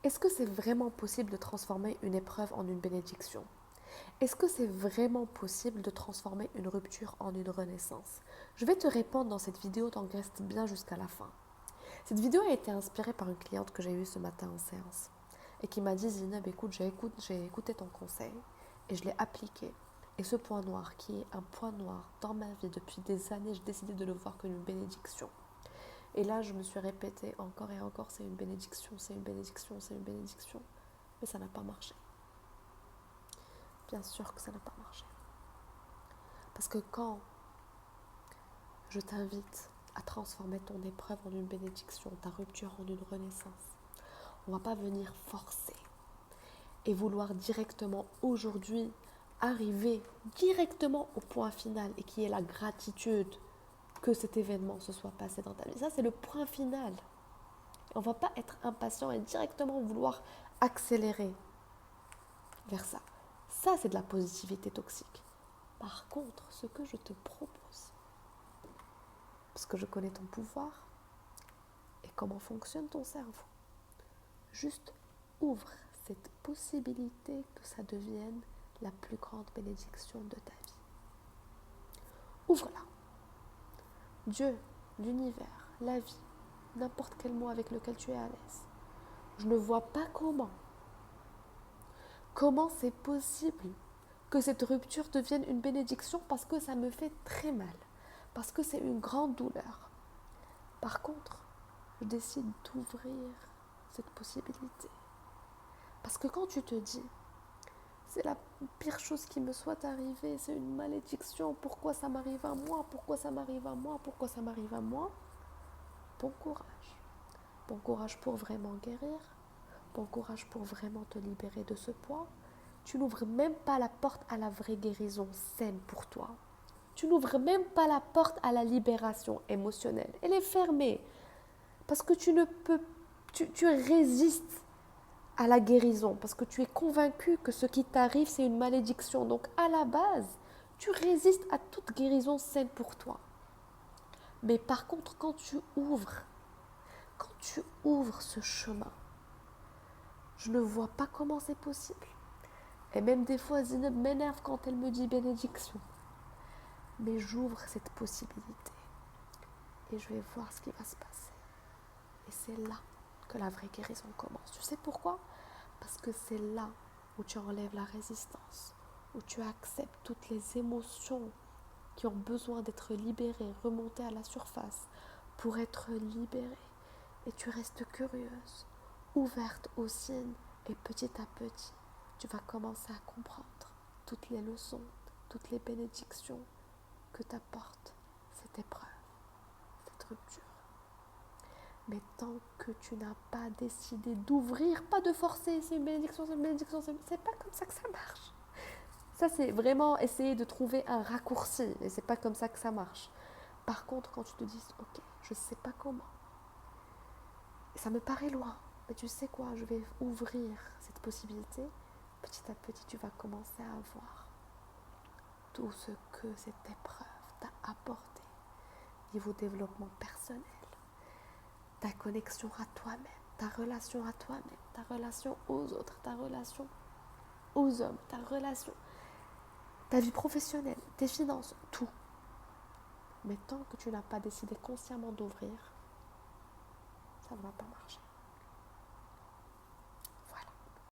Est-ce que c'est vraiment possible de transformer une épreuve en une bénédiction? Est-ce que c'est vraiment possible de transformer une rupture en une renaissance? Je vais te répondre dans cette vidéo, donc reste bien jusqu'à la fin. Cette vidéo a été inspirée par une cliente que j'ai eue ce matin en séance et qui m'a dit: Zineb, écoute, j'ai écouté ton conseil et je l'ai appliqué. Et ce point noir, qui est un point noir dans ma vie depuis des années, j'ai décidé de le voir comme une bénédiction. Et là, je me suis répétée encore et encore: c'est une bénédiction, c'est une bénédiction, c'est une bénédiction. Mais ça n'a pas marché. Bien sûr que ça n'a pas marché. Parce que quand je t'invite à transformer ton épreuve en une bénédiction, ta rupture en une renaissance, on ne va pas venir forcer et vouloir directement aujourd'hui arriver directement au point final et qui est la gratitude que cet événement se soit passé dans ta vie. Ça, c'est le point final. On ne va pas être impatient et directement vouloir accélérer vers ça. Ça, c'est de la positivité toxique. Par contre, ce que je te propose, parce que je connais ton pouvoir et comment fonctionne ton cerveau, juste ouvre cette possibilité que ça devienne la plus grande bénédiction de ta vie. Ouvre-la. Dieu, l'univers, la vie, n'importe quel mot avec lequel tu es à l'aise. Je ne vois pas comment c'est possible que cette rupture devienne une bénédiction, parce que ça me fait très mal, parce que c'est une grande douleur. Par contre, je décide d'ouvrir cette possibilité. Parce que quand tu te dis: c'est la pire chose qui me soit arrivée, c'est une malédiction, pourquoi ça m'arrive à moi, pourquoi ça m'arrive à moi, pourquoi ça m'arrive à moi, bon courage. Bon courage pour vraiment guérir, bon courage pour vraiment te libérer de ce poids. Tu n'ouvres même pas la porte à la vraie guérison saine pour toi. Tu n'ouvres même pas la porte à la libération émotionnelle. Elle est fermée. Parce que tu résistes à la guérison. Parce que tu es convaincu que ce qui t'arrive, c'est une malédiction. Donc à la base, tu résistes à toute guérison saine pour toi. Mais par contre, quand tu ouvres ce chemin, je ne vois pas comment c'est possible. Et même des fois, Zineb m'énerve quand elle me dit bénédiction. Mais j'ouvre cette possibilité et je vais voir ce qui va se passer. Et c'est là que la vraie guérison commence. Tu sais pourquoi? Parce que c'est là où tu enlèves la résistance, où tu acceptes toutes les émotions qui ont besoin d'être libérées, remontées à la surface pour être libérées. Et tu restes curieuse, ouverte aux signes, et petit à petit, tu vas commencer à comprendre toutes les leçons, toutes les bénédictions que t'apporte cette épreuve, cette rupture. Mais tant que tu n'as pas décidé d'ouvrir, pas de forcer, c'est une bénédiction, c'est une bénédiction, c'est pas comme ça que ça marche. Ça, c'est vraiment essayer de trouver un raccourci, et c'est pas comme ça que ça marche. Par contre, quand tu te dis: ok, je sais pas comment, ça me paraît loin, mais tu sais quoi, je vais ouvrir cette possibilité, petit à petit, tu vas commencer à voir tout ce que cette épreuve t'a apporté niveau développement personnel, ta connexion à toi-même, ta relation à toi-même, ta relation aux autres, ta relation aux hommes, ta vie professionnelle, tes finances, tout. Mais tant que tu n'as pas décidé consciemment d'ouvrir, ça ne va pas marcher.